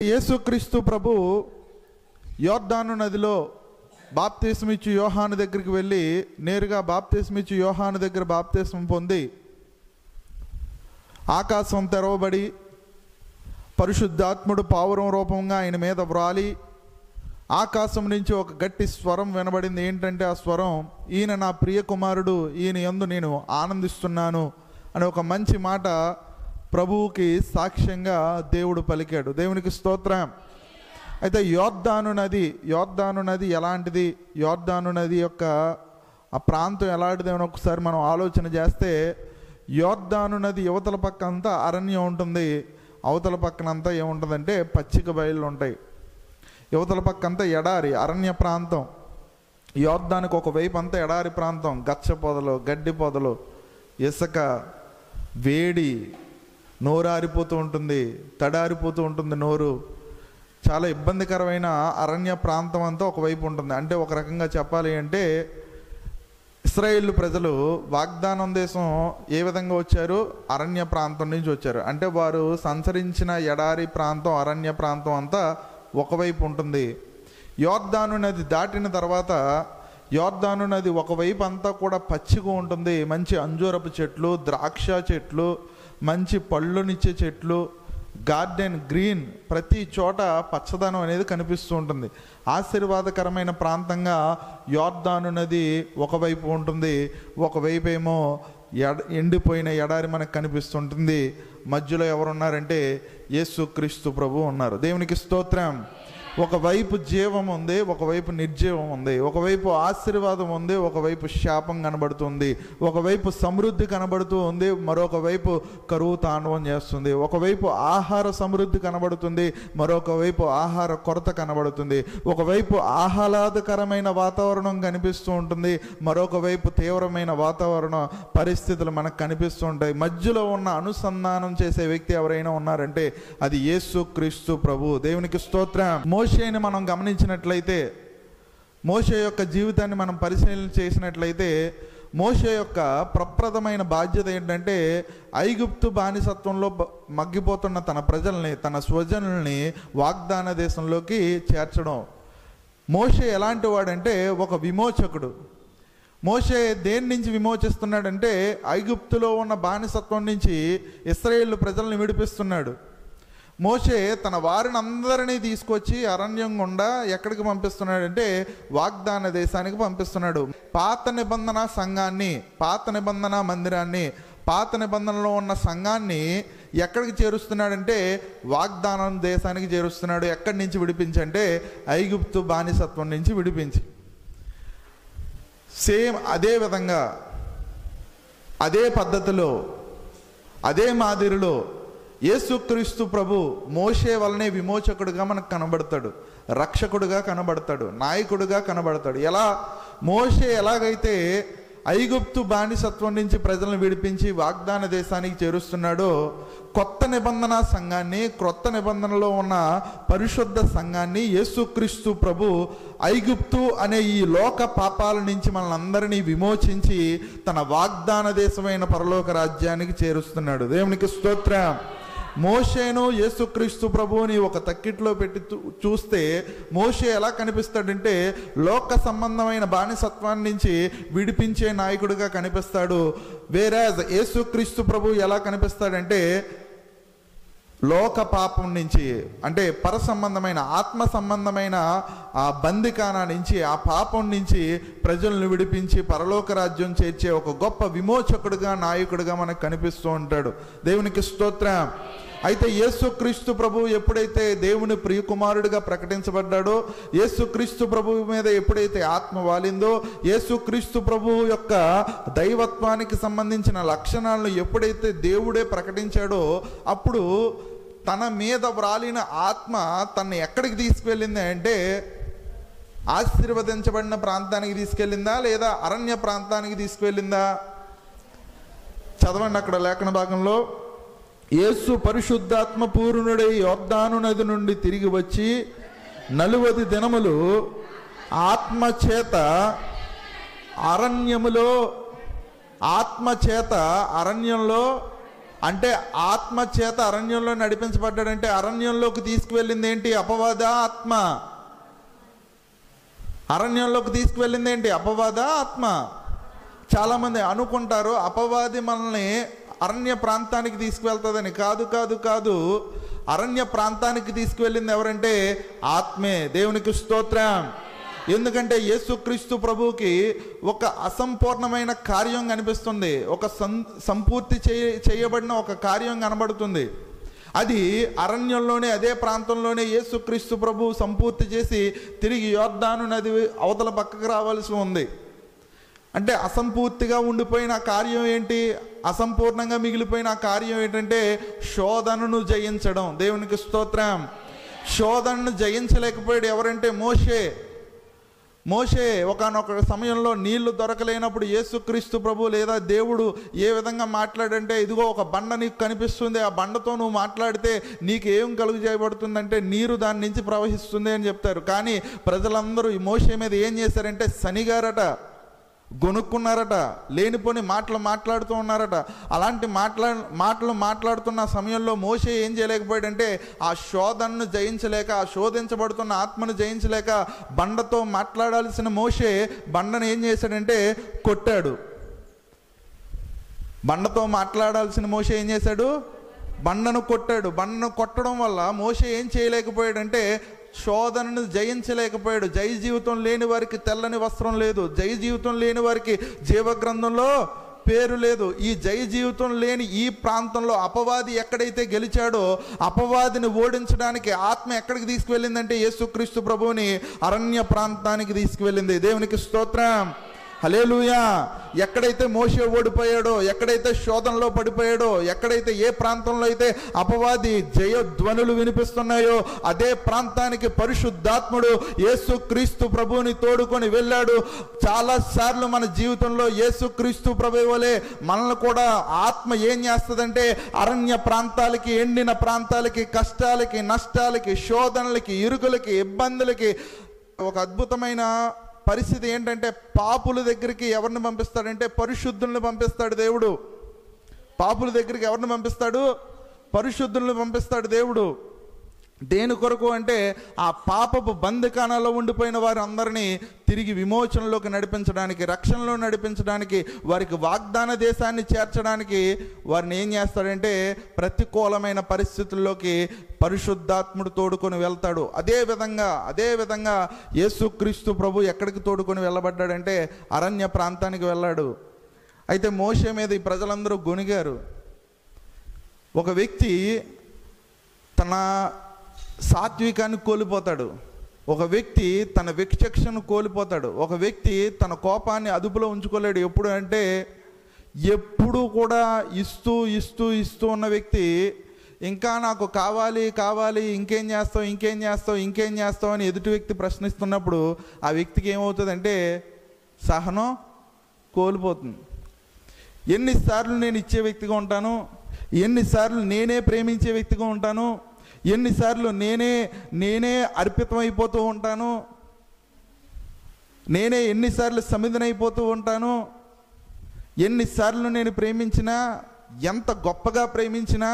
యేసుక్రీస్తు ప్రభు యోర్దాను నదిలో బాప్తిస్మం ఇచ్చి యోహాను దగ్గరికి వెళ్ళి నేరుగా బాప్తిస్మం ఇచ్చి యోహాను దగ్గర బాప్తిస్మం పొంది ఆకాశం తెరవబడి పరిశుద్ధాత్ముడు పావురం రూపంగా ఆయన మీద వ్రాలి ఆకాశం నుంచి ఒక గట్టి స్వరం వినబడింది. ఏంటంటే ఆ స్వరం, ఈయన నా ప్రియ కుమారుడు, ఈయన యందు నేను ఆనందిస్తున్నాను అనే ఒక మంచి మాట ప్రభువుకి సాక్ష్యంగా దేవుడు పలికాడు. దేవునికి స్తోత్రం. అయితే యోర్దాను నది ఎలాంటిది, యోర్దాను నది యొక్క ఆ ప్రాంతం ఎలాంటిది అని ఒకసారి మనం ఆలోచన చేస్తే, యోర్దాను నది యువతల పక్క అంతా అరణ్యం ఉంటుంది, అవతల పక్కనంతా ఏముంటుందంటే పచ్చిక బయళ్ళు ఉంటాయి. యువతల పక్క అంతా ఎడారి అరణ్య ప్రాంతం. యోర్దానికి ఒకవైపు అంతా ఎడారి ప్రాంతం, గచ్చ పొదలు, గడ్డి పొదలు, ఇసుక, వేడి, నోరారిపోతూ ఉంటుంది, తడారిపోతూ ఉంటుంది నోరు. చాలా ఇబ్బందికరమైన అరణ్య ప్రాంతం అంతా ఒకవైపు ఉంటుంది. అంటే ఒక రకంగా చెప్పాలి అంటే ఇశ్రాయేలు ప్రజలు వాగ్దానం దేశం ఏ విధంగా వచ్చారు? అరణ్య ప్రాంతం నుంచి వచ్చారు. అంటే వారు సంచరించిన ఎడారి ప్రాంతం, అరణ్య ప్రాంతం అంతా ఒకవైపు ఉంటుంది. యోర్దాను నది దాటిన తర్వాత యోర్దాను నది ఒకవైపు అంతా కూడా పచ్చిగా ఉంటుంది. మంచి అంజూరపు చెట్లు, ద్రాక్ష చెట్లు, మంచి పళ్ళునిచ్చే చెట్లు, గార్డెన్, గ్రీన్, ప్రతి చోట పచ్చదనం అనేది కనిపిస్తూ ఉంటుంది. ఆశీర్వాదకరమైన ప్రాంతంగా యోర్దాను నది ఒకవైపు ఉంటుంది, ఒకవైపు ఏమో ఎండిపోయిన ఎడారి మనకు కనిపిస్తుంటుంది. మధ్యలో ఎవరున్నారంటే యేసుక్రీస్తు ప్రభు ఉన్నారు. దేవునికి స్తోత్రం. ఒకవైపు జీవం ఉంది, ఒకవైపు నిర్జీవం ఉంది. ఒకవైపు ఆశీర్వాదం ఉంది, ఒకవైపు శాపం కనబడుతుంది. ఒకవైపు సమృద్ధి కనబడుతూ ఉంది, మరొక వైపు కరువు తాండవం చేస్తుంది. ఒకవైపు ఆహార సమృద్ధి కనబడుతుంది, మరొక వైపు ఆహార కొరత కనబడుతుంది. ఒకవైపు ఆహ్లాదకరమైన వాతావరణం కనిపిస్తూ ఉంటుంది, మరొక వైపు తీవ్రమైన వాతావరణ పరిస్థితులు మనకు కనిపిస్తూ ఉంటాయి. మధ్యలో ఉన్న అనుసంధానం చేసే వ్యక్తి ఎవరైనా ఉన్నారంటే అది యేసుక్రీస్తు ప్రభు. దేవునికి స్తోత్రం. మోషేని మనం గమనించినట్లయితే, మోషే యొక్క జీవితాన్ని మనం పరిశీలన చేసినట్లయితే, మోషే యొక్క ప్రప్రథమైన బాధ్యత ఏంటంటే ఐగుప్తు బానిసత్వంలో మగ్గిపోతున్న తన ప్రజల్ని, తన స్వజనుల్ని వాగ్దాన దేశంలోకి చేర్చడం. మోషే ఎలాంటి వాడంటే ఒక విమోచకుడు. మోషే దేని నుంచి విమోచిస్తున్నాడంటే ఐగుప్తులో ఉన్న బానిసత్వం నుంచి ఇశ్రాయేలు ప్రజల్ని విడిపిస్తున్నాడు. మోషే తన వారిని అందరినీ తీసుకొచ్చి అరణ్యం గుండా ఎక్కడికి పంపిస్తున్నాడంటే వాగ్దాన దేశానికి పంపిస్తున్నాడు. పాత నిబంధన సంఘాన్ని, పాత నిబంధన మందిరాన్ని, పాత నిబంధనలో ఉన్న సంఘాన్ని ఎక్కడికి చేరుస్తున్నాడంటే వాగ్దానం దేశానికి చేరుస్తున్నాడు. ఎక్కడి నుంచి విడిపించంటే ఐగుప్తు బానిసత్వం నుంచి విడిపించి. సేమ్ అదే విధంగా, అదే పద్ధతిలో, అదే మాదిరిలో యేసుక్రీస్తు ప్రభు మోషే వలనే విమోచకుడుగా మనకు కనబడతాడు, రక్షకుడుగా కనబడతాడు, నాయకుడుగా కనబడతాడు. ఎలా మోషే ఎలాగైతే ఐగుప్తు బానిసత్వం నుంచి ప్రజలను విడిపించి వాగ్దాన దేశానికి చేరుస్తున్నాడో, కొత్త నిబంధన సంఘాన్ని, క్రొత్త నిబంధనలో ఉన్న పరిశుద్ధ సంఘాన్ని యేసుక్రీస్తు ప్రభు ఐగుప్తు అనే ఈ లోక పాపాల నుంచి మనల్ని అందరినీ విమోచించి తన వాగ్దాన దేశమైన పరలోక రాజ్యానికి చేరుస్తున్నాడు. దేవునికి స్తోత్రం. మోషేను యేసుక్రీస్తు ప్రభువుని ఒక తక్కిట్లో పెట్టి చూస్తే మోషే ఎలా కనిపిస్తాడంటే లోక సంబంధమైన బానిసత్వాన్ని నుంచి విడిపించే నాయకుడిగా కనిపిస్తాడు. వేరేజ్ యేసుక్రీస్తు ప్రభు ఎలా కనిపిస్తాడంటే లోక పాపం నుంచి, అంటే పర సంబంధమైన, ఆత్మ సంబంధమైన ఆ బందికానా నుంచి, ఆ పాపం నుంచి ప్రజలను విడిపించి పరలోక రాజ్యం చేర్చే ఒక గొప్ప విమోచకుడుగా, నాయకుడిగా మనకు కనిపిస్తూ ఉంటాడు. దేవునికి స్తోత్రం. అయితే యేసుక్రీస్తు ప్రభు ఎప్పుడైతే దేవుని ప్రియకుమారుడిగా ప్రకటించబడ్డాడో, యేసుక్రీస్తు ప్రభు మీద ఎప్పుడైతే ఆత్మ వాలిందో, యేసుక్రీస్తు ప్రభు యొక్క దైవత్వానికి సంబంధించిన లక్షణాలను ఎప్పుడైతే దేవుడే ప్రకటించాడో, అప్పుడు తన మీద వ్రాలిన ఆత్మ తనని ఎక్కడికి తీసుకువెళ్ళింది అంటే ఆశీర్వదించబడిన ప్రాంతానికి తీసుకెళ్ళిందా లేదా అరణ్య ప్రాంతానికి తీసుకువెళ్ళిందా? చదవండి అక్కడ లేఖన భాగంలో. యేసు పరిశుద్ధాత్మ పూర్ణుడై యోర్దాను నది నుండి తిరిగి వచ్చి 40 దినములు ఆత్మచేత అరణ్యంలో అంటే ఆత్మ చేత అరణ్యంలో నడిపించబడ్డాడంటే అరణ్యంలోకి తీసుకువెళ్ళింది ఏంటి? అపవాద ఆత్మ. అరణ్యంలోకి తీసుకువెళ్ళింది ఏంటి? అపవాద ఆత్మ. చాలామంది అనుకుంటారు అపవాది మనల్ని అరణ్య ప్రాంతానికి తీసుకువెళ్తుందని. కాదు కాదు కాదు, అరణ్య ప్రాంతానికి తీసుకువెళ్ళింది ఎవరంటే ఆత్మే. దేవునికి స్తోత్రం. ఎందుకంటే యేసుక్రీస్తు ప్రభువుకి ఒక అసంపూర్ణమైన కార్యం కనిపిస్తుంది, ఒక సంపూర్తి చేయబడిన ఒక కార్యం కనబడుతుంది. అది అరణ్యంలోనే, అదే ప్రాంతంలోనే యేసుక్రీస్తు ప్రభు సంపూర్తి చేసి తిరిగి యోర్దాను నది అవతల పక్కకు రావాల్సి ఉంది. అంటే అసంపూర్తిగా ఉండిపోయిన కార్యం ఏంటి? అసంపూర్ణంగా మిగిలిపోయిన కార్యం ఏంటంటే శోధనను జయించడం. దేవునికి స్తోత్రం. శోధనను జయించలేకపోయాడు ఎవరంటే మోషే. మోషే ఒకానొక సమయంలో నీళ్లు దొరకలేనప్పుడు యేసుక్రీస్తు ప్రభు లేదా దేవుడు ఏ విధంగా మాట్లాడంటే, ఇదిగో ఒక బండ నీకు కనిపిస్తుంది, ఆ బండతో నువ్వు మాట్లాడితే నీకు ఏం కలుగు చేయబడుతుందంటే నీరు దాని నుంచి ప్రవహిస్తుంది అని చెప్తారు. కానీ ప్రజలందరూ ఈ మోషే మీద ఏం చేశారంటే శనిగారట, గొనుక్కున్నారట, లేనిపోని మాటలు మాట్లాడుతూ ఉన్నారట. అలాంటి మాటలు మాట్లాడుతున్న సమయంలో మోషే ఏం చేయలేకపోయాడంటే ఆ శోధనను జయించలేక, ఆ శోధించబడుతున్న ఆత్మను జయించలేక బండతో మాట్లాడాల్సిన మోషే బండను ఏం చేశాడంటే కొట్టాడు. బండతో మాట్లాడాల్సిన మోషే ఏం చేశాడు? బండను కొట్టాడు. బండను కొట్టడం వల్ల మోషే ఏం చేయలేకపోయాడంటే శోధనను జయించలేకపోయాడు. జయ జీవితం లేని వారికి తెల్లని వస్త్రం లేదు, జయ జీవితం లేని వారికి జీవగ్రంథంలో పేరు లేదు. ఈ జయ జీవితం లేని ఈ ప్రాంతంలో అపవాది ఎక్కడైతే గెలిచాడో అపవాదిని ఓడించడానికి ఆత్మ ఎక్కడికి తీసుకువెళ్ళిందంటే యేసుక్రీస్తు ప్రభువుని అరణ్య ప్రాంతానికి తీసుకువెళ్ళింది. దేవునికి స్తోత్రం. హల్లెలూయా. ఎక్కడైతే మోషే ఓడిపోయాడో, ఎక్కడైతే శోధనలో పడిపోయాడో, ఎక్కడైతే ఏ ప్రాంతంలో అయితే అపవాది జయధ్వనులు వినిపిస్తున్నాయో అదే ప్రాంతానికి పరిశుద్ధాత్ముడు యేసుక్రీస్తు ప్రభువుని తోడుకొని వెళ్ళాడు. చాలాసార్లు మన జీవితంలో యేసుక్రీస్తు ప్రభువు వలె మనల్ని కూడా ఆత్మ ఏం చేస్తుందంటే అరణ్య ప్రాంతాలకి, ఎండిన ప్రాంతాలకి, కష్టాలకి, నష్టాలకి, శోధనలకి, ఇరుకులకి, ఇబ్బందులకి. ఒక అద్భుతమైన పరిస్థితి ఏంటంటే పాపుల దగ్గరికి ఎవరిని పంపిస్తాడంటే పరిశుద్ధుల్ని పంపిస్తాడు దేవుడు. పాపుల దగ్గరికి ఎవరిని పంపిస్తాడు? పరిశుద్ధుల్ని పంపిస్తాడు దేవుడు. దేని కొరకు అంటే ఆ పాపపు బంధకానాల్లో ఉండిపోయిన వారు అందరినీ తిరిగి విమోచనలోకి నడిపించడానికి, రక్షణలో నడిపించడానికి, వారికి వాగ్దాన దేశాన్ని చేర్చడానికి వారిని ఏం చేస్తాడంటే ప్రతికూలమైన పరిస్థితుల్లోకి పరిశుద్ధాత్ముడు తోడుకొని వెళ్తాడు. అదేవిధంగా యేసుక్రీస్తు ప్రభు ఎక్కడికి తోడుకొని వెళ్ళబడ్డాడంటే అరణ్య ప్రాంతానికి వెళ్ళాడు. అయితే మోషే మీద ఈ ప్రజలందరూ గొనిగారు. ఒక వ్యక్తి తన సాత్వికాన్ని కోల్పోతాడు, ఒక వ్యక్తి తన విచక్షణను కోల్పోతాడు, ఒక వ్యక్తి తన కోపాన్ని అదుపులో ఉంచుకోలేడు. ఎప్పుడు అంటే ఎప్పుడు కూడా ఇస్తూ ఉన్న వ్యక్తి ఇంకా నాకు కావాలి, ఇంకేం చేస్తావు అని ఎదుటి వ్యక్తి ప్రశ్నిస్తున్నప్పుడు ఆ వ్యక్తికి ఏమవుతుందంటే సహనం కోల్పోతుంది. ఎన్నిసార్లు నేను ఇచ్చే వ్యక్తిగా ఉంటాను, ఎన్నిసార్లు నేనే ప్రేమించే వ్యక్తిగా ఉంటాను, ఎన్నిసార్లు నేనే అర్పితమైపోతూ ఉంటాను, నేనే ఎన్నిసార్లు సమిధనైపోతూ ఉంటాను, ఎన్నిసార్లు నేను ప్రేమించినా, ఎంత గొప్పగా ప్రేమించినా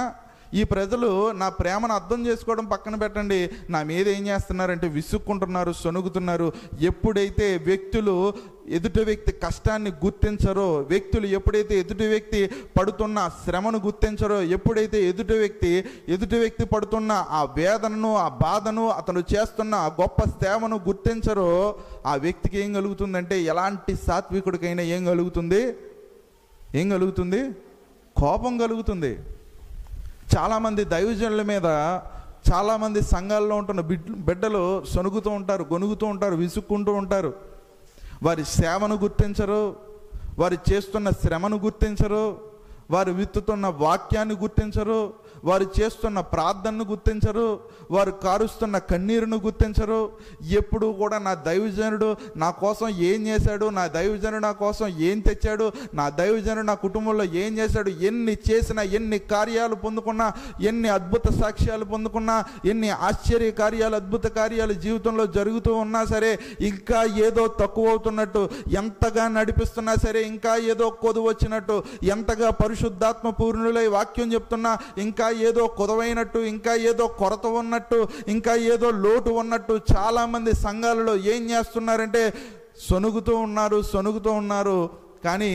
ఈ ప్రజలు నా ప్రేమను అర్థం చేసుకోవడం పక్కన పెట్టండి, నా మీద ఏం చేస్తున్నారంటే విసుక్కుంటున్నారు, సొనుగుతున్నారు. ఎప్పుడైతే వ్యక్తులు ఎదుటి వ్యక్తి కష్టాన్ని గుర్తించరో, వ్యక్తులు ఎప్పుడైతే ఎదుటి వ్యక్తి పడుతున్న శ్రమను గుర్తించరో, ఎప్పుడైతే ఎదుటి వ్యక్తి పడుతున్న ఆ వేదనను, ఆ బాధను, అతను చేస్తున్న ఆ గొప్ప సేవను గుర్తించరో ఆ వ్యక్తికి ఏం కలుగుతుందంటే ఎలాంటి సాత్వికుడికైనా ఏం కలుగుతుంది? కోపం కలుగుతుంది. చాలామంది దైవజనుల మీద, చాలామంది సంఘాల్లో ఉంటున్న బిడ్డలు సొనుగుతూ ఉంటారు, గొనుగుతూ ఉంటారు, విసుక్కుంటూ ఉంటారు. వారి సేవను గుర్తించరు, వారు చేస్తున్న శ్రమను గుర్తించరు, వారు విత్తుతున్న వాక్యాన్ని గుర్తించరు, వారు చేస్తున్న ప్రార్థనను గుర్తించరు, వారు కారుస్తున్న కన్నీరును గుర్తించరు. ఎప్పుడు కూడా నా దైవజనుడు నా కోసం ఏం చేశాడు, నా దైవజనుడు నా కోసం ఏం తెచ్చాడు, నా దైవజనుడు నా కుటుంబంలో ఏం చేశాడు, ఎన్ని చేసినా, ఎన్ని కార్యాలు పొందుకున్నా, ఎన్ని అద్భుత సాక్ష్యాలు పొందుకున్నా, ఎన్ని ఆశ్చర్య కార్యాలు, అద్భుత కార్యాలు జీవితంలో జరుగుతూ ఉన్నా సరే ఇంకా ఏదో తక్కువ అవుతున్నట్టు, ఎంతగా నడిపిస్తున్నా సరే ఇంకా ఏదో కొదువు వచ్చినట్టు, ఎంతగా పరిశుద్ధాత్మ పూర్ణులై వాక్యం చెప్తున్నా ఇంకా ఏదో కొదవైనట్టు, ఇంకా ఏదో కొరత ఉన్నట్టు, ఇంకా ఏదో లోటు ఉన్నట్టు చాలామంది సంఘాలలో ఏం చేస్తున్నారంటే సొనుగుతూ ఉన్నారు. కానీ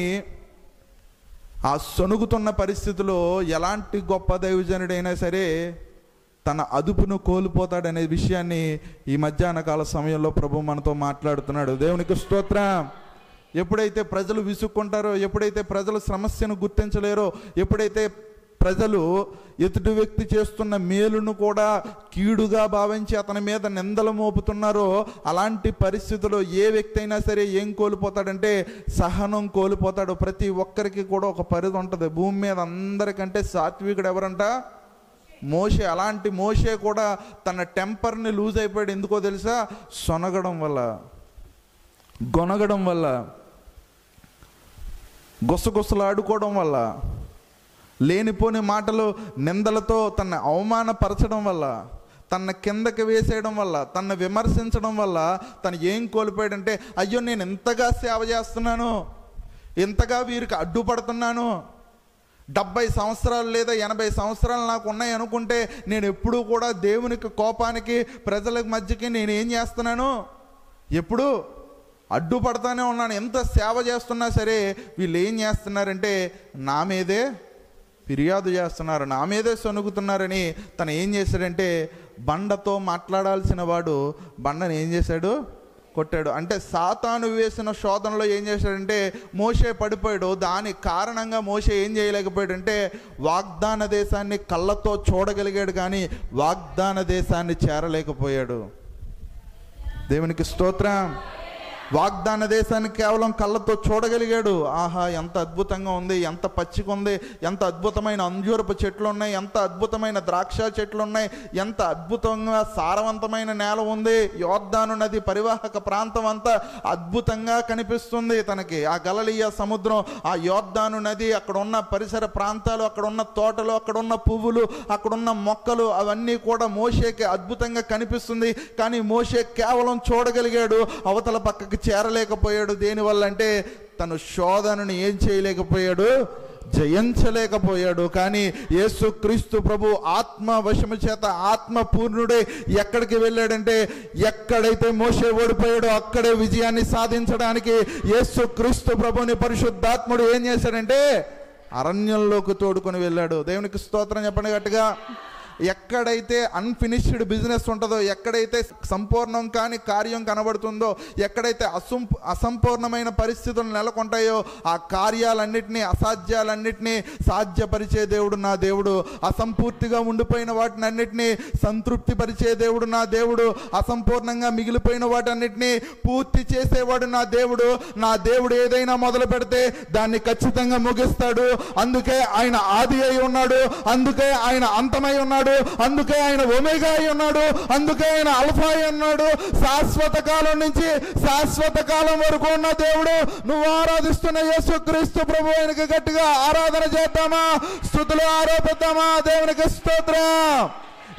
ఆ సొనుగుతున్న పరిస్థితిలో ఎలాంటి గొప్ప దైవజనుడైనా సరే తన అదుపును కోల్పోతాడనే విషయాన్ని ఈ మధ్యాహ్న కాల సమయంలో ప్రభు మనతో మాట్లాడుతున్నాడు. దేవునికి స్తోత్రం. ఎప్పుడైతే ప్రజలు విసుక్కుంటారో, ఎప్పుడైతే ప్రజలు సమస్యను గుర్తించలేరో, ఎప్పుడైతే ప్రజలు ఎదుటి వ్యక్తి చేస్తున్న మేలును కూడా కీడుగా భావించి అతని మీద నిందలు మోపుతున్నారో, అలాంటి పరిస్థితుల్లో ఏ వ్యక్తి అయినా సరే ఏం కోల్పోతాడంటే సహనం కోల్పోతాడు. ప్రతి ఒక్కరికి కూడా ఒక పరిధి ఉంటుంది. భూమి మీద అందరికంటే సాత్వికుడు ఎవరంట? మోషే. అలాంటి మోషే కూడా తన టెంపర్ని లూజ్ అయిపోయాడు. ఎందుకో తెలుసా? సొనగడం వల్ల, గొనగడం వల్ల, గుసగుసలాడుకోవడం వల్ల, లేనిపోని మాటలు నిందలతో తన అవమానపరచడం వల్ల, తన కిందకి వేసేయడం వల్ల, తన విమర్శించడం వల్ల తను ఏం కోల్పోయాడంటే, అయ్యో నేను ఇంతగా సేవ చేస్తున్నాను, ఇంతగా వీరికి అడ్డుపడుతున్నాను, 70 సంవత్సరాలు లేదా 80 సంవత్సరాలు నాకు ఉన్నాయి అనుకుంటే నేను ఎప్పుడూ కూడా దేవునికి కోపానికి ప్రజల మధ్యకి నేను ఏం చేస్తున్నాను, ఎప్పుడు అడ్డుపడతానే ఉన్నాను. ఎంత సేవ చేస్తున్నా సరే వీళ్ళు ఏం చేస్తున్నారంటే నా మీదే ఫిర్యాదు చేస్తున్నారు, నా మీదే సొనుగుతున్నారని తను ఏం చేశాడంటే బండతో మాట్లాడాల్సిన వాడు బండని ఏం చేశాడు? కొట్టాడు. అంటే సాతాను వేసిన శోధనలో ఏం చేశాడంటే మోషే పడిపోయాడు. దాని కారణంగా మోషే ఏం చేయలేకపోయాడంటే వాగ్దాన దేశాన్ని కళ్ళతో చూడగలిగాడు కానీ వాగ్దాన దేశాన్ని చేరలేకపోయాడు. దేవునికి స్తోత్రం. వాగ్దాన దేశాన్ని కేవలం కళ్ళతో చూడగలిగాడు. ఆహా, ఎంత అద్భుతంగా ఉంది, ఎంత పచ్చిక ఉంది, ఎంత అద్భుతమైన అంజూరపు చెట్లు ఉన్నాయి, ఎంత అద్భుతమైన ద్రాక్ష చెట్లు ఉన్నాయి, ఎంత అద్భుతంగా సారవంతమైన నేల ఉంది, యోర్దాను నది పరివాహక ప్రాంతం అంతా అద్భుతంగా కనిపిస్తుంది తనకి. ఆ గలిలయ సముద్రం, ఆ యోర్దాను నది, అక్కడ ఉన్న పరిసర ప్రాంతాలు, అక్కడ ఉన్న తోటలు, అక్కడ ఉన్న పువ్వులు, అక్కడున్న మొక్కలు, అవన్నీ కూడా మోషేకి అద్భుతంగా కనిపిస్తుంది. కానీ మోషే కేవలం చూడగలిగాడు, అవతల పక్కకి చేరలేకపోయాడు. దేనివల్ల అంటే తను శోధనను ఏం చేయలేకపోయాడు? జయించలేకపోయాడు. కానీ యేసుక్రీస్తు ప్రభు ఆత్మ వశము చేత ఆత్మ పూర్ణుడే ఎక్కడికి వెళ్ళాడంటే ఎక్కడైతే మోషే ఓడిపోయాడో అక్కడే విజయాన్ని సాధించడానికి యేసుక్రీస్తు ప్రభుని పరిశుద్ధాత్ముడు ఏం చేశాడంటే అరణ్యంలోకి తోడుకొని వెళ్ళాడు. దేవునికి స్తోత్రం చెప్పండి గట్టిగా. ఎక్కడైతే అన్ఫినిష్డ్ బిజినెస్ ఉంటుందో, ఎక్కడైతే సంపూర్ణం కాని కార్యం కనబడుతుందో, ఎక్కడైతే అసంపూర్ణమైన పరిస్థితులు నెలకొంటాయో ఆ కార్యాలన్నిటినీ, అసాధ్యాలన్నిటినీ సాధ్యపరిచే దేవుడు నా దేవుడు. అసంపూర్తిగా ఉండిపోయిన వాటిని అన్నిటినీ సంతృప్తి పరిచే దేవుడు నా దేవుడు. అసంపూర్ణంగా మిగిలిపోయిన వాటన్నిటినీ పూర్తి చేసేవాడు నా దేవుడు. నా దేవుడు ఏదైనా మొదలు పెడితే దాన్ని ఖచ్చితంగా ముగిస్తాడు. అందుకే ఆయన ఆది అయి ఉన్నాడు, అందుకే ఆయన అంతమై ఉన్నాడు, అందుకే ఆయన ఒమేగా అయి ఉన్నాడు, అందుకే ఆయన అల్ఫా అయి ఉన్నాడు. శాశ్వత కాలం నుంచి శాశ్వత కాలం వరకు ఉన్న దేవుడు. నువ్వు ఆరాధిస్తున్న యేసుక్రీస్తు ప్రభు ఆయనకి గట్టిగా ఆరాధన చేద్దామా, స్తుతులు ఆరోపిద్దామా? దేవునికి స్తోత్రం.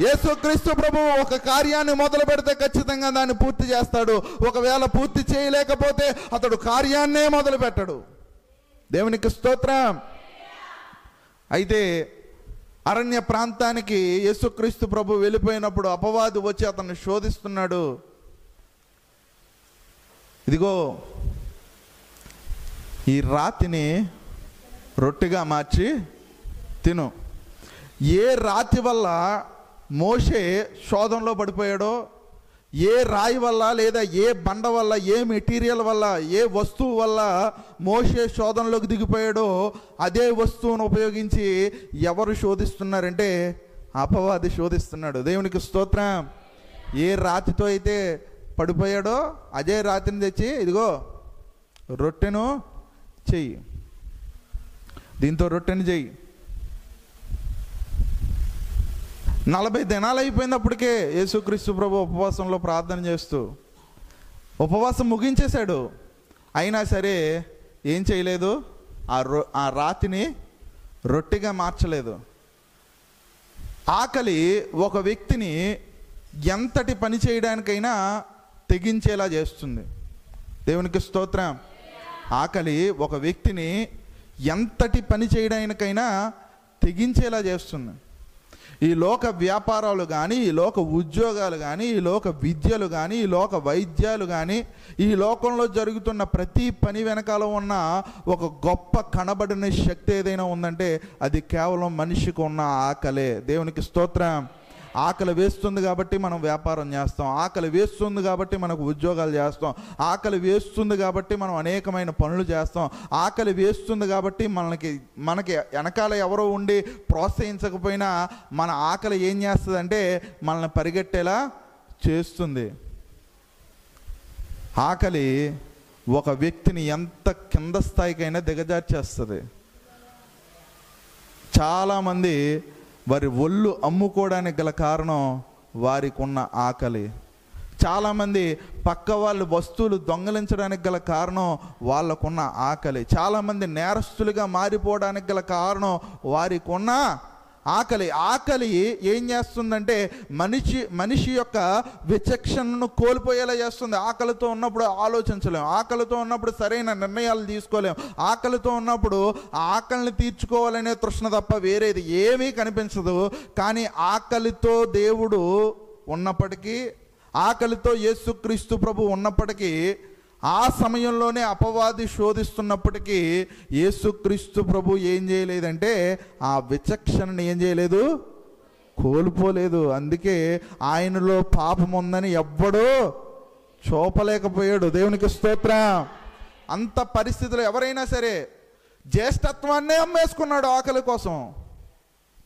యేసుక్రీస్తు ప్రభు ఒక కార్యాన్ని మొదలు పెడితే ఖచ్చితంగా దాన్ని పూర్తి చేస్తాడు. ఒకవేళ పూర్తి చేయలేకపోతే అతడు కార్యాన్నే మొదలు పెట్టడు. దేవునికి స్తోత్రం. అయితే అరణ్య ప్రాంతానికి యేసుక్రీస్తు ప్రభు వెళ్ళిపోయినప్పుడు అపవాది వచ్చి అతన్ని శోధిస్తున్నాడు. ఇదిగో ఈ రాతిని రొట్టెగా మార్చి తిను. ఏ రాతి వల్ల మోషే శోధనలో పడిపోయాడో, ఏ రాయి వల్ల లేదా ఏ బండ వల్ల, ఏ మెటీరియల్ వల్ల, ఏ వస్తువు వల్ల మోషే శోధనలోకి దిగిపోయాడో అదే వస్తువును ఉపయోగించి ఎవరు శోధిస్తున్నారంటే అపవాది శోధిస్తున్నాడు. దేవునికి స్తోత్రం. ఏ రాతితో అయితే పడిపోయాడో అదే రాతిని తెచ్చి ఇదిగో రొట్టెను చెయ్యి, దీంతో రొట్టెను చెయ్యి. 40 దినాలు అయిపోయినప్పటికే యేసుక్రీస్తు ప్రభు ఉపవాసంలో ప్రార్థన చేస్తూ ఉపవాసం ముగించేశాడు. అయినా సరే ఏం చేయలేదు, ఆ రాతిని రొట్టెగా మార్చలేదు. ఆకలి ఒక వ్యక్తిని ఎంతటి పని చేయడానికైనా తెగించేలా చేస్తుంది. దేవునికి స్తోత్రం. ఆకలి ఒక వ్యక్తిని ఎంతటి పని చేయడానికైనా తెగించేలా చేస్తుంది. ఈ లోక వ్యాపారాలు కానీ, ఈ లోక ఉద్యోగాలు కానీ, ఈ లోక విద్యలు కానీ, ఈ లోక వైద్యాలు కానీ, ఈ లోకంలో జరుగుతున్న ప్రతి పని వెనకాల ఉన్న ఒక గొప్ప కనబడిన శక్తి ఏదైనా ఉందంటే అది కేవలం మనిషికి ఉన్న ఆకలే. దేవునికి స్తోత్రం. ఆకలి వేస్తుంది కాబట్టి మనం వ్యాపారం చేస్తాం, ఆకలి వేస్తుంది కాబట్టి మనకు ఉద్యోగాలు చేస్తాం, ఆకలి వేస్తుంది కాబట్టి మనం అనేకమైన పనులు చేస్తాం, ఆకలి వేస్తుంది కాబట్టి మనకి వెనకాల ఎవరో ఉండి ప్రోత్సహించకపోయినా మన ఆకలి ఏం చేస్తుందంటే మనల్ని పరిగెట్టేలా చేస్తుంది. ఆకలి ఒక వ్యక్తిని ఎంత కింద స్థాయికైనా దిగజార్చేస్తుంది. చాలామంది వారి ఒళ్ళు అమ్ముకోవడానికి గల కారణం వారికి ఉన్న ఆకలి. చాలామంది పక్క వాళ్ళ వస్తువులు దొంగలించడానికి గల కారణం వాళ్ళకున్న ఆకలి. చాలామంది నేరస్తులుగా మారిపోవడానికి గల కారణం వారికి ఉన్న ఆకలి. ఆకలి ఏం చేస్తుందంటే మనిషి యొక్క విచక్షణను కోల్పోయేలా చేస్తుంది. ఆకలితో ఉన్నప్పుడు ఆలోచించలేం, ఆకలితో ఉన్నప్పుడు సరైన నిర్ణయాలు తీసుకోలేం, ఆకలితో ఉన్నప్పుడు ఆకలిని తీర్చుకోవాలనే తృష్ణ తప్ప వేరేది ఏమీ కనిపించదు. కానీ ఆకలితో దేవుడు ఉన్నప్పటికీ, ఆకలితో యేసుక్రీస్తు ప్రభు ఉన్నప్పటికీ, ఆ సమయంలోనే అపవాది శోధిస్తున్నప్పటికీ యేసుక్రీస్తు ప్రభు ఏం చేయలేదంటే ఆ విచక్షణని ఏం చేయలేదు, కోల్పోలేదు. అందుకే ఆయనలో పాపం ఉందని ఎవ్వడూ చూపలేకపోయాడు. దేవునికి స్తోత్రం. అంత పరిస్థితులు ఎవరైనా సరే జ్యేష్ఠత్వాన్నే అమ్మేసుకున్నాడు ఆకలి కోసం.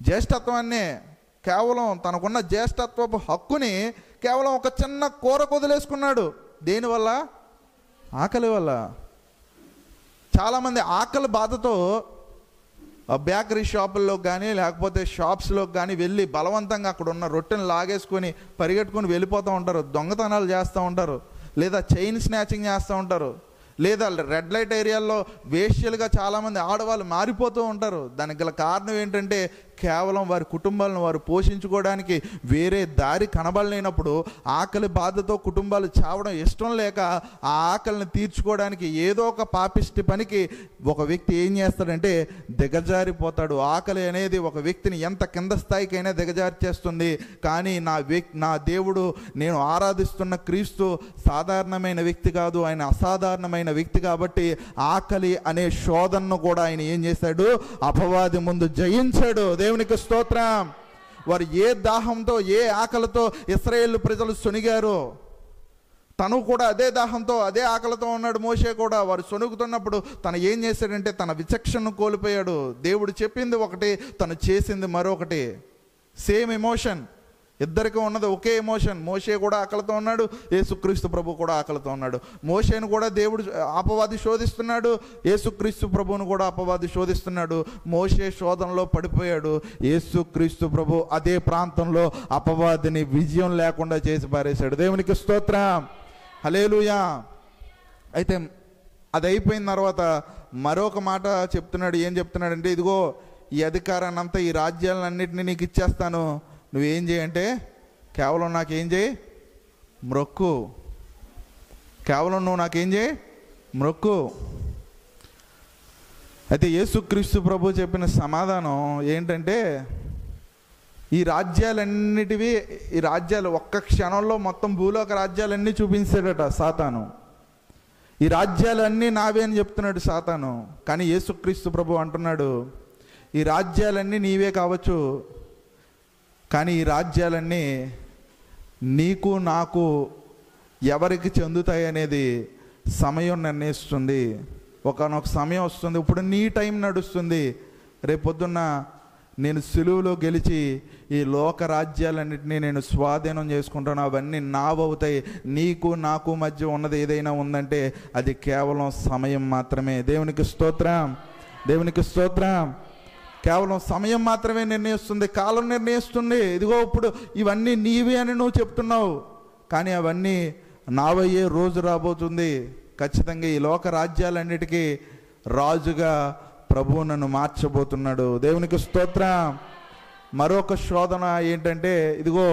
జ్యేష్ఠత్వాన్నే, కేవలం తనకున్న జ్యేష్ఠత్వపు హక్కుని కేవలం ఒక చిన్న కూర వదిలేసుకున్నాడు. దేనివల్ల? ఆకలి వల్ల. చాలామంది ఆకలి బాధతో బేకరీ షాపుల్లో కానీ లేకపోతే షాప్స్లోకి కానీ వెళ్ళి బలవంతంగా అక్కడ ఉన్న రొట్టెను లాగేసుకొని పరిగెట్టుకొని వెళ్ళిపోతూ ఉంటారు, దొంగతనాలు చేస్తూ ఉంటారు, లేదా చైన్ స్నాచింగ్ చేస్తూ ఉంటారు, లేదా రెడ్ లైట్ ఏరియాల్లో వేశ్యలుగా చాలామంది ఆడవాళ్ళు మారిపోతూ ఉంటారు. దానికి గల కారణం ఏంటంటే కేవలం వారి కుటుంబాలను వారు పోషించుకోవడానికి వేరే దారి కనబడలేనప్పుడు, ఆకలి బాధతో కుటుంబాలు చావడం ఇష్టం లేక ఆ ఆకలిని తీర్చుకోవడానికి ఏదో ఒక పాపిష్టి పనికి ఒక వ్యక్తి ఏం చేస్తాడంటే దిగజారిపోతాడు. ఆకలి అనేది ఒక వ్యక్తిని ఎంత కింద స్థాయికైనా దిగజార్చేస్తుంది. కానీ నా దేవుడు, నేను ఆరాధిస్తున్న క్రీస్తు సాధారణమైన వ్యక్తి కాదు, ఆయన అసాధారణమైన వ్యక్తి. కాబట్టి ఆకలి అనే శోధనను కూడా ఆయన ఏం చేశాడు? అపవాది ముందు జయించాడు. దేవునికి స్తోత్రం. వారు ఏ దాహంతో, ఏ ఆకలితో ఇశ్రాయేలు ప్రజలు సొనిగారో, తను కూడా అదే దాహంతో అదే ఆకలితో ఉన్నాడు. మోషే కూడా వారు సొనుగుతున్నప్పుడు తను ఏం చేశాడంటే తన విచక్షణను కోల్పోయాడు. దేవుడు చెప్పింది ఒకటి, తను చేసింది మరొకటి. సేమ్ ఎమోషన్, ఇద్దరికి ఉన్నది ఒకే ఎమోషన్. మోషే కూడా ఆకలితో ఉన్నాడు, యేసుక్రీస్తు ప్రభు కూడా ఆకలితో ఉన్నాడు. మోషేను కూడా దేవుడు అపవాది శోధిస్తున్నాడు, యేసుక్రీస్తు ప్రభువును కూడా అపవాది శోధిస్తున్నాడు. మోషే శోధనలో పడిపోయాడు, యేసుక్రీస్తు ప్రభు అదే ప్రాంతంలో అపవాదిని విజయం లేకుండా చేసి పారేశాడు. దేవునికి స్తోత్రం. హల్లెలూయా. అయితే అది అయిపోయిన తర్వాత మరొక మాట చెప్తున్నాడు. ఏం చెప్తున్నాడంటే, ఇదిగో ఈ అధికారాన్ని అంతా, ఈ రాజ్యాలన్నింటినీ నీకు ఇచ్చేస్తాను, నువ్వేం చేయంటే కేవలం నాకేం చేయి, మ్రొక్కు. కేవలం నువ్వు నాకేం చేయి, మ్రొక్కు. అయితే యేసుక్రీస్తు ప్రభు చెప్పిన సమాధానం ఏంటంటే, ఈ రాజ్యాలు ఒక్క క్షణంలో మొత్తం భూలోక రాజ్యాలన్నీ చూపించాడట సాతాను. ఈ రాజ్యాలన్నీ నావే అని చెప్తున్నాడు సాతాను. కానీ యేసుక్రీస్తు ప్రభు అంటున్నాడు, ఈ రాజ్యాలన్నీ నీవే కావచ్చు, కానీ ఈ రాజ్యాలన్నీ నీకు నాకు ఎవరికి చెందుతాయి అనేది సమయం నిర్ణయిస్తుంది. ఒకనొక సమయం వస్తుంది, ఇప్పుడు నీ టైం నడుస్తుంది. రేపొద్దున్న నేను సిలువలో గెలిచి ఈ లోక రాజ్యాలన్నింటినీ నేను స్వాధీనం చేసుకుంటాను, అవన్నీ నావవుతాయి. నీకు నాకు మధ్య ఉన్నది ఏదైనా ఉందంటే అది కేవలం సమయం మాత్రమే. దేవునికి స్తోత్రం, దేవునికి స్తోత్రం. కేవలం సమయం మాత్రమే నిర్ణయిస్తుంది, కాలం నిర్ణయిస్తుంది. ఇదిగో ఇప్పుడు ఇవన్నీ నీవే అని నువ్వు చెప్తున్నావు, కానీ అవన్నీ నావయ్యే రోజు రాబోతుంది. ఖచ్చితంగా ఈ లోక రాజ్యాలన్నిటికీ రాజుగా ప్రభువు నన్ను మార్చబోతున్నాడు. దేవునికి స్తోత్రం. మరొక శోధన ఏంటంటే, ఇదిగో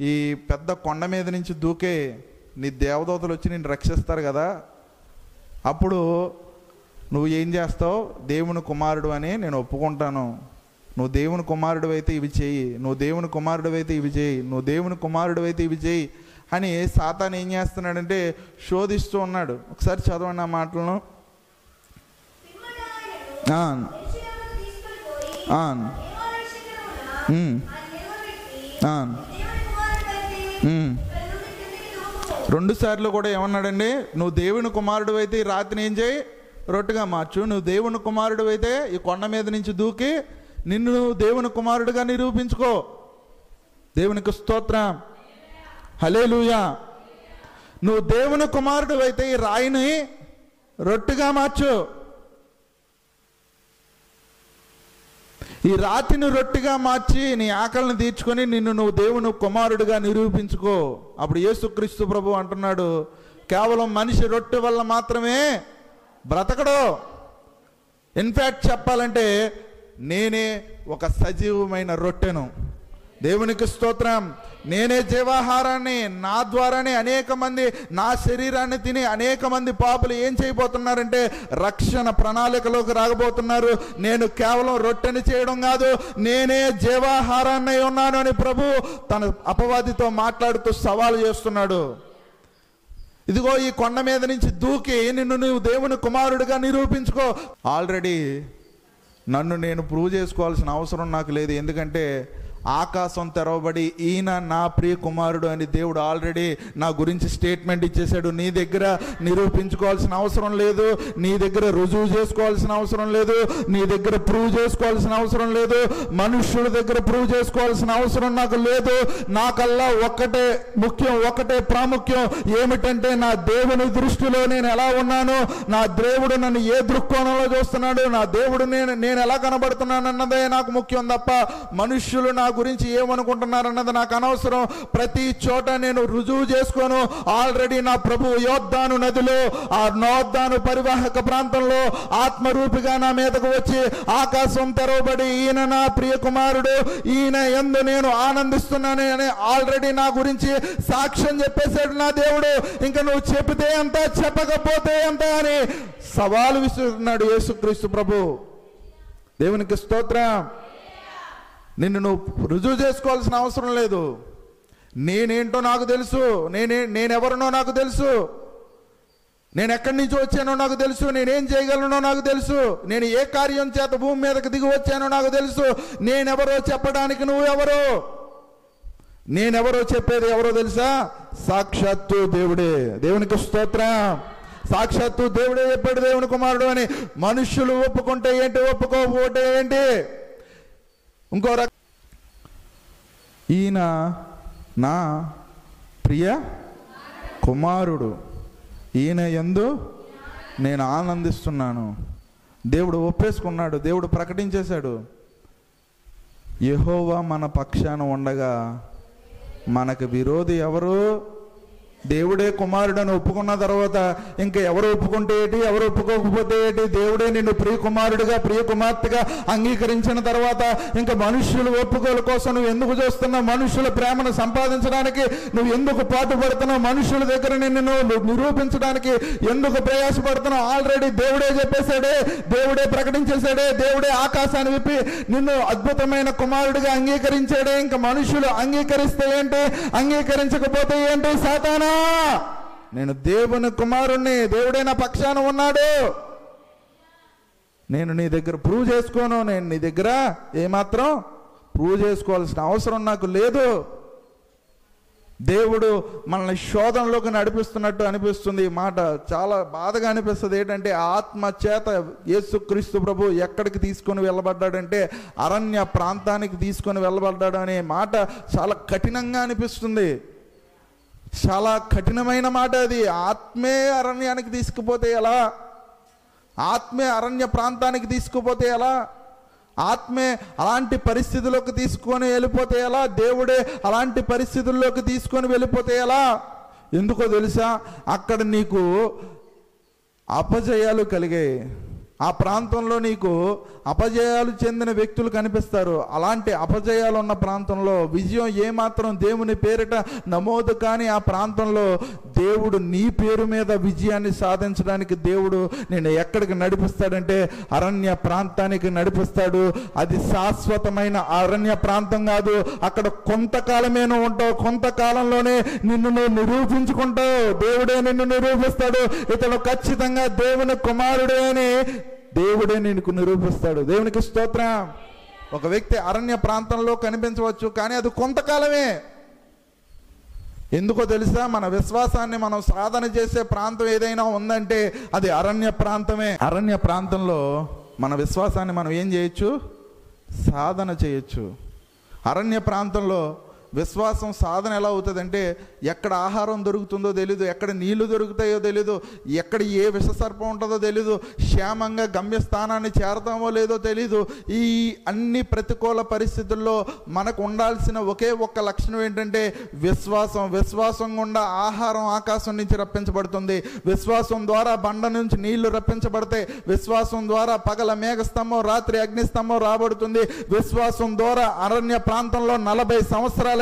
ఈ పెద్ద కొండ మీద నుంచి దూకే నీ దేవదూతలు వచ్చి నిన్ను రక్షిస్తారు కదా, అప్పుడు నువ్వు ఏం చేస్తావు? దేవుని కుమారుడు అని నేను ఒప్పుకుంటాను, నువ్వు దేవుని కుమారుడు అయితే ఇవి చేయి, నువ్వు దేవుని కుమారుడు అయితే ఇవి చేయి, నువ్వు దేవుని కుమారుడు అయితే ఇవి చేయి అని సాతాను ఏం చేస్తున్నాడంటే శోధిస్తూ ఉన్నాడు. ఒకసారి చదవండి ఆ మాటలను. రెండు సార్లు కూడా ఏమన్నాడండి? నువ్వు దేవుని కుమారుడు అయితే ఈ రాత్రిని ఏం చేయి? రొట్టెగా మార్చు. నువ్వు దేవుని కుమారుడు అయితే ఈ కొండ మీద నుంచి దూకి నిన్ను దేవుని కుమారుడుగా నిరూపించుకో. దేవునికి స్తోత్రం, హల్లెలూయా. నువ్వు దేవుని కుమారుడు అయితే ఈ రాయిని రొట్టెగా మార్చు, ఈ రాతిని రొట్టెగా మార్చి నీ ఆకలిని తీర్చుకొని నిన్ను నువ్వు దేవుని కుమారుడిగా నిరూపించుకో. అప్పుడు యేసుక్రీస్తు ప్రభు అంటున్నాడు, కేవలం మనిషి రొట్టె వల్ల మాత్రమే బ్రతకడు. ఇన్ఫ్యాక్ట్ చెప్పాలంటే నేనే ఒక సజీవమైన రొట్టెను. దేవునికి స్తోత్రం. నేనే జీవాహారాన్ని. నా ద్వారానే అనేక మంది నా శరీరాన్ని తిని అనేక మంది పాపులు ఏం చేయబోతున్నారంటే రక్షణ ప్రణాళికలోకి రాగబోతున్నారు. నేను కేవలం రొట్టెని చేయడం కాదు, నేనే జీవాహారాన్ని ఉన్నాను అని ప్రభు తన అపవాదితో మాట్లాడుతూ సవాలు చేస్తున్నాడు. ఇదిగో ఈ కొండ మీద నుంచి దూకి నిన్ను నువ్వు దేవుని కుమారుడిగా నిరూపించుకో. ఆల్రెడీ నన్ను నేను ప్రూవ్ చేసుకోవాల్సిన అవసరం నాకు లేదు, ఎందుకంటే ఆకాశం తెరవబడి ఈయన నా ప్రియ కుమారుడు అని దేవుడు ఆల్రెడీ నా గురించి స్టేట్మెంట్ ఇచ్చేశాడు. నీ దగ్గర నిరూపించుకోవాల్సిన అవసరం లేదు, నీ దగ్గర రుజువు చేసుకోవాల్సిన అవసరం లేదు, నీ దగ్గర ప్రూవ్ చేసుకోవాల్సిన అవసరం లేదు, మనుష్యుల దగ్గర ప్రూవ్ చేసుకోవాల్సిన అవసరం నాకు లేదు. నాకల్లా ఒక్కటే ముఖ్యం, ఒక్కటే ప్రాముఖ్యం. ఏమిటంటే నా దేవుని దృష్టిలో నేను ఎలా ఉన్నాను, నా దేవుడు నన్ను ఏ దృక్కోణంలో చూస్తున్నాడు, నా దేవుడు నేను ఎలా కనబడుతున్నాను అన్నదే నాకు ముఖ్యం తప్ప మనుష్యులు నా గురించి ఏమనుకుంటున్నారన్నది నాకు అనవసరం. ప్రతి చోట నేను రుజువు చేసుకోను. ఆల్రెడీ నా ప్రభు యోర్దాను నదిలో, ఆ యోర్దాను పరివాహక ప్రాంతంలో ఆత్మరూపిగా నా మీదకు వచ్చి ఆకాశం తెరవబడి ఈయన నా ప్రియ కుమారుడు, ఈయన యందు నేను ఆనందిస్తున్నాను అని ఆల్రెడీ నా గురించి సాక్ష్యం చెప్పేశాడు నా దేవుడు. ఇంకా నువ్వు చెబితే ఎంత, చెప్పకపోతే ఎంత అని సవాలు విసురుతున్నాడు యేసుక్రీస్తు ప్రభు. దేవునికి స్తోత్రం. నిన్ను నువ్వు రుజువు చేసుకోవాల్సిన అవసరం లేదు. నేనేంటో నాకు తెలుసు, నేనెవరినో నాకు తెలుసు, నేను ఎక్కడి నుంచి వచ్చానో నాకు తెలుసు, నేనేం చేయగలనో నాకు తెలుసు, నేను ఏ కార్యం చేత భూమి మీదకి దిగి వచ్చానో నాకు తెలుసు. నేనెవరో చెప్పడానికి నువ్వెవరో? నేనెవరో చెప్పేది ఎవరో తెలుసా? సాక్షాత్తు దేవుడే. దేవునికి స్తోత్రం. సాక్షాత్తు దేవుడే చెప్పాడు దేవుని కుమారుడు అని. మనుష్యులు ఒప్పుకుంటే ఏంటి, ఒప్పుకోకపోతే ఏంటి? ఇంకో ఈయన నా ప్రియ కుమారుడు, ఈయన యందు నేను ఆనందిస్తున్నాను. దేవుడు ఒప్పేసుకున్నాడు, దేవుడు ప్రకటించేశాడు. యెహోవా మన పక్షాన ఉండగా మనకు విరోధి ఎవరు? దేవుడే కుమారుడని ఒప్పుకున్న తర్వాత ఇంకా ఎవరు ఒప్పుకుంటే ఏంటి, ఎవరు ఒప్పుకోకపోతే ఏంటి? దేవుడే నిన్ను ప్రియ కుమారుడిగా, ప్రియ కుమార్తెగా అంగీకరించిన తర్వాత ఇంకా మనుష్యులు ఒప్పుకోల కోసం నువ్వు ఎందుకు చూస్తున్నావు? మనుష్యుల ప్రేమను సంపాదించడానికి నువ్వు ఎందుకు పాటుపడుతున్నావు? మనుష్యుల దగ్గర నిన్ను నువ్వు నిరూపించడానికి ఎందుకు ప్రయాసపడుతున్నావు? ఆల్రెడీ దేవుడే చెప్పేశాడే, దేవుడే ప్రకటించేశాడే, దేవుడే ఆకాశాన్ని విప్పి నిన్ను అద్భుతమైన కుమారుడిగా అంగీకరించాడే. ఇంకా మనుష్యులు అంగీకరిస్తే ఏంటి, అంగీకరించకపోతే ఏంటి? సాతానా, నేను దేవుని కుమారుణ్ణి, దేవుడే నా పక్షాన ఉన్నాడు, నేను నీ దగ్గర ప్రూవ్ చేసుకోను, నేను నీ దగ్గర ఏమాత్రం ప్రూవ్ చేసుకోవాల్సిన అవసరం నాకు లేదు. దేవుడు మనల్ని శోధనలోకి నడిపిస్తున్నట్టు అనిపిస్తుంది. ఈ మాట చాలా బాధగా అనిపిస్తుంది. ఏంటంటే ఆత్మ చేత యేసుక్రీస్తు ప్రభు ఎక్కడికి తీసుకొని వెళ్ళబడ్డాడంటే అరణ్య ప్రాంతానికి తీసుకొని వెళ్ళబడ్డాడు అనే మాట చాలా కఠినంగా అనిపిస్తుంది. చాలా కఠినమైన మాట అది. ఆత్మే అరణ్యానికి తీసుకుపోతే ఎలా? ఆత్మే అరణ్య ప్రాంతానికి తీసుకుపోతే ఎలా? ఆత్మే అలాంటి పరిస్థితుల్లోకి తీసుకొని వెళ్ళిపోతే ఎలా? దేవుడే అలాంటి పరిస్థితుల్లోకి తీసుకొని వెళ్ళిపోతే ఎలా? ఎందుకో తెలుసా? అక్కడ నీకు అపజయాలు కలిగాయి. ఆ ప్రాంతంలో నీకు అపజయాలు చెందిన వ్యక్తులు కనిపిస్తారు. అలాంటి అపజయాలు ఉన్న ప్రాంతంలో విజయం ఏమాత్రం దేవుని పేరిట నమోదు కాని ఆ ప్రాంతంలో దేవుడు నీ పేరు మీద విజయాన్ని సాధించడానికి దేవుడు నేను ఎక్కడికి నడిపిస్తాడంటే అరణ్య ప్రాంతానికి నడిపిస్తాడు. అది శాశ్వతమైన అరణ్య ప్రాంతం కాదు. అక్కడ కొంతకాలమే నువ్వు ఉంటావు, కొంతకాలంలోనే నిన్ను నువ్వు నిరూపించుకుంటావు. దేవుడే నిన్ను నిరూపిస్తాడు. ఇతడు ఖచ్చితంగా దేవుని కుమారుడే అని దేవుడే నీకు నిరూపిస్తాడు. దేవునికి స్తోత్రం. ఒక వ్యక్తి అరణ్య ప్రాంతంలో కనిపించవచ్చు, కానీ అది కొంతకాలమే. ఎందుకో తెలుసా? మన విశ్వాసాన్ని మనం సాధన చేసే ప్రాంతం ఏదైనా ఉందంటే అది అరణ్య ప్రాంతమే. అరణ్య ప్రాంతంలో మన విశ్వాసాన్ని మనం ఏం చేయొచ్చు? సాధన చేయొచ్చు. అరణ్య ప్రాంతంలో విశ్వాసం సాధన ఎలా అవుతుందంటే ఎక్కడ ఆహారం దొరుకుతుందో తెలీదు, ఎక్కడ నీళ్లు దొరుకుతాయో తెలీదు, ఎక్కడ ఏ విషసర్పం ఉంటుందో తెలీదు, క్షేమంగా గమ్యస్థానాన్ని చేరతామో లేదో తెలీదు. ఈ అన్ని ప్రతికూల పరిస్థితుల్లో మనకు ఉండాల్సిన ఒకే ఒక్క లక్షణం ఏంటంటే విశ్వాసం. విశ్వాసం గుండా ఆహారం ఆకాశం నుంచి రప్పించబడుతుంది. విశ్వాసం ద్వారా బండ నుంచి నీళ్లు రప్పించబడతాయి. విశ్వాసం ద్వారా పగల మేఘస్తంభం, రాత్రి అగ్నిస్తంభం రాబడుతుంది. విశ్వాసం ద్వారా అరణ్య ప్రాంతంలో 40 సంవత్సరాలు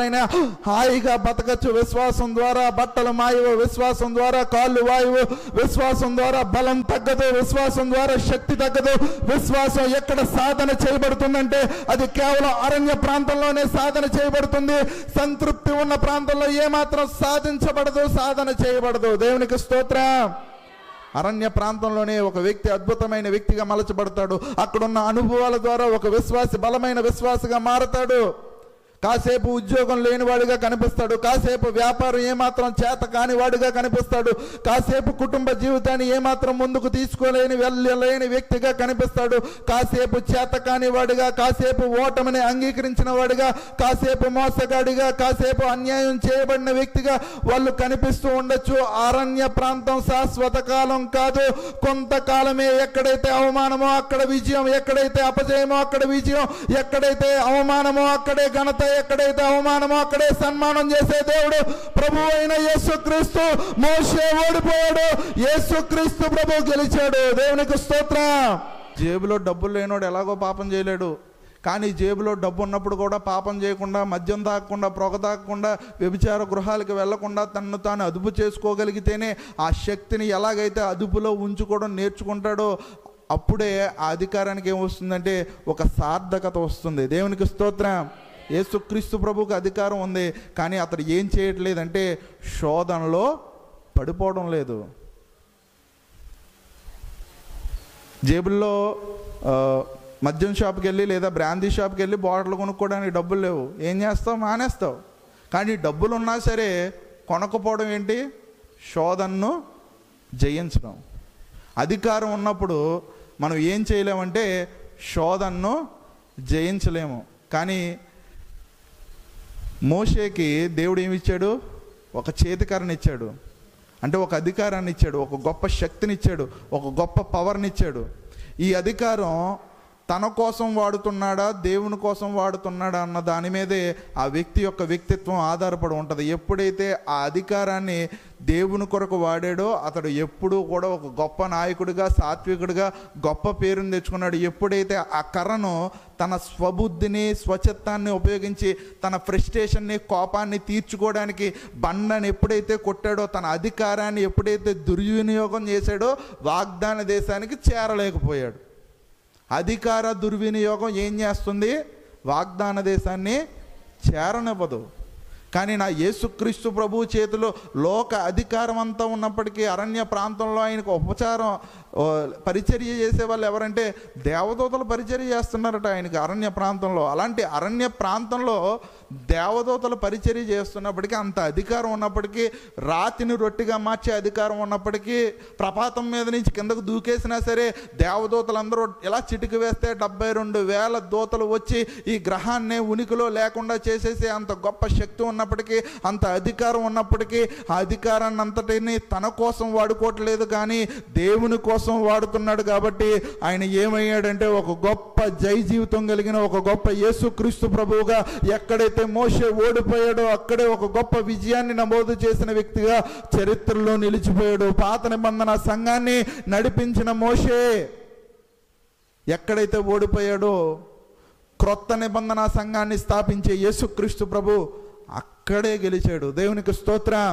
హాయిగా బతకచ్చు. విశ్వాసం ద్వారా బట్టలు మాయవు, విశ్వాసం ద్వారా కాళ్ళు వాయువు, విశ్వాసం ద్వారా బలం తగ్గదు, విశ్వాసం ద్వారా శక్తి తగ్గదు. విశ్వాసం ఎక్కడ సాధన చేయబడుతుందంటే అది కేవలం అరణ్య ప్రాంతంలోనే సాధన చేయబడుతుంది. సంతృప్తి ఉన్న ప్రాంతంలో ఏమాత్రం సాధించబడదు, సాధన చేయబడదు. దేవునికి స్తోత్రం. అరణ్య ప్రాంతంలోనే ఒక వ్యక్తి అద్భుతమైన వ్యక్తిగా మలచబడతాడు. అక్కడున్న అనుభవాల ద్వారా ఒక విశ్వాసి బలమైన విశ్వాసిగా మారతాడు. కాసేపు ఉద్యోగం లేనివాడిగా కనిపిస్తాడు, కాసేపు వ్యాపారం ఏమాత్రం చేత కానివాడిగా కనిపిస్తాడు, కాసేపు కుటుంబ జీవితాన్ని ఏమాత్రం ముందుకు వెళ్ళలేని వ్యక్తిగా కనిపిస్తాడు, కాసేపు చేత కానివాడిగా, కాసేపు ఓటమిని అంగీకరించిన వాడిగా, కాసేపు మోసగాడిగా, కాసేపు అన్యాయం చేయబడిన వ్యక్తిగా వాళ్ళు కనిపిస్తూ ఉండొచ్చు. అరణ్య ప్రాంతం శాశ్వత కాలం కాదు, కొంతకాలమే. ఎక్కడైతే అవమానమో అక్కడ విజయం, ఎక్కడైతే అపజయమో అక్కడ విజయం, ఎక్కడైతే అవమానమో అక్కడే ఘనత, ఎక్కడైతే అవమానమో అక్కడే సన్మానం చేసే దేవుడు ప్రభు అయిన యేసుక్రీస్తు. మోషే ఓడిపోయాడు, యేసుక్రీస్తు ప్రభు గెలిచాడు. దేవునికి స్తోత్రం. జేబులో డబ్బులు లేనోడు ఎలాగో పాపం చేయలేడు, కానీ జేబులో డబ్బు ఉన్నప్పుడు కూడా పాపం చేయకుండా, మద్యం తాగకుండా, పొగ తాగకుండా, వ్యభిచార గృహాలకు వెళ్లకుండా తనను తాను అదుపు చేసుకోగలిగితేనే ఆ శక్తిని ఎలాగైతే అదుపులో ఉంచుకోవడం నేర్చుకుంటాడో అప్పుడే ఆ అధికారానికి ఏమొస్తుందంటే ఒక సార్థకత వస్తుంది. దేవునికి స్తోత్రం. యేసుక్రీస్తు ప్రభువుకి అధికారం ఉంది, కానీ అతడు ఏం చేయట్లేదంటే శోధనలో పడిపోవడం లేదు. జేబుల్లో మద్యం షాప్కి వెళ్ళి లేదా బ్రాందీ షాప్కి వెళ్ళి బాటిల్ కొనుక్కోవడానికి డబ్బులు లేవు, ఏం చేస్తావు? మానేస్తావు. కానీ డబ్బులు ఉన్నా సరే కొనకపోవడం ఏంటి? శోధనను జయించడం. అధికారం ఉన్నప్పుడు మనం ఏం చేయలేమంటే శోధనను జయించలేము. కానీ మోషేకి దేవుడు ఏమి ఇచ్చాడు? ఒక చేతికరణ ఇచ్చాడు, అంటే ఒక అధికారాన్ని ఇచ్చాడు, ఒక గొప్ప శక్తిని ఇచ్చాడు, ఒక గొప్ప పవర్ని ఇచ్చాడు. ఈ అధికారం తన కోసం వాడుతున్నాడా, దేవుని కోసం వాడుతున్నాడా అన్న దాని మీదే ఆ వ్యక్తి యొక్క వ్యక్తిత్వం ఆధారపడి ఉంటుంది. ఎప్పుడైతే ఆ అధికారాన్ని దేవుని కొరకు వాడాడో అతడు ఎప్పుడూ కూడా ఒక గొప్ప నాయకుడిగా, సాత్వికుడిగా గొప్ప పేరుని తెచ్చుకున్నాడు. ఎప్పుడైతే ఆ కర్రను తన స్వబుద్ధిని, స్వచిత్తాన్ని ఉపయోగించి తన ఫ్రస్ట్రేషన్ని, కోపాన్ని తీర్చుకోవడానికి బండని ఎప్పుడైతే కొట్టాడో, తన అధికారాన్ని ఎప్పుడైతే దుర్వినియోగం చేశాడో వాగ్దాన దేశానికి చేరలేకపోయాడు. అధికార దుర్వినియోగం ఏం చేస్తుంది? వాగ్దాన దేశాన్ని చేరనివ్వదు. కానీ నా యేసుక్రీస్తు ప్రభు చేతిలో లోక అధికారం అంతా ఉన్నప్పటికీ అరణ్య ప్రాంతంలో ఆయనకు పరిచర్య చేసే వాళ్ళు ఎవరంటే దేవదూతలు పరిచర్య చేస్తున్నారట ఆయనకి అరణ్య ప్రాంతంలో. అలాంటి అరణ్య ప్రాంతంలో దేవదూతలు పరిచర్య చేస్తున్నప్పటికీ, అంత అధికారం ఉన్నప్పటికీ, రాతిని రొట్టిగా మార్చే అధికారం ఉన్నప్పటికీ, ప్రపాతం మీద నుంచి కిందకు దూకేసినా సరే దేవదూతలందరూ ఇలా చిటికి వేస్తే 72,000 దూతలు వచ్చి ఈ గ్రహాన్ని ఉనికిలో లేకుండా చేసేసి అంత గొప్ప శక్తి ఉన్న ఉన్నప్పటికీ, అంత అధికారం ఉన్నప్పటికీ ఆ అధికారాన్ని అంతటిని తన కోసం వాడుకోవట్లేదు, కానీ దేవుని కోసం వాడుతున్నాడు. కాబట్టి ఆయన ఏమయ్యాడంటే ఒక గొప్ప జై జీవితం కలిగిన ఒక గొప్ప యేసుక్రీస్తు ప్రభువుగా, ఎక్కడైతే మోషే ఓడిపోయాడో అక్కడే ఒక గొప్ప విజయాన్ని నమోదు చేసిన వ్యక్తిగా చరిత్రలో నిలిచిపోయాడు. పాత నిబంధన సంఘాన్ని నడిపించిన మోషే ఎక్కడైతే ఓడిపోయాడో క్రొత్త నిబంధన సంఘాన్ని స్థాపించే యేసుక్రీస్తు ప్రభు అక్కడే గెలిచాడు. దేవునికి స్తోత్రం.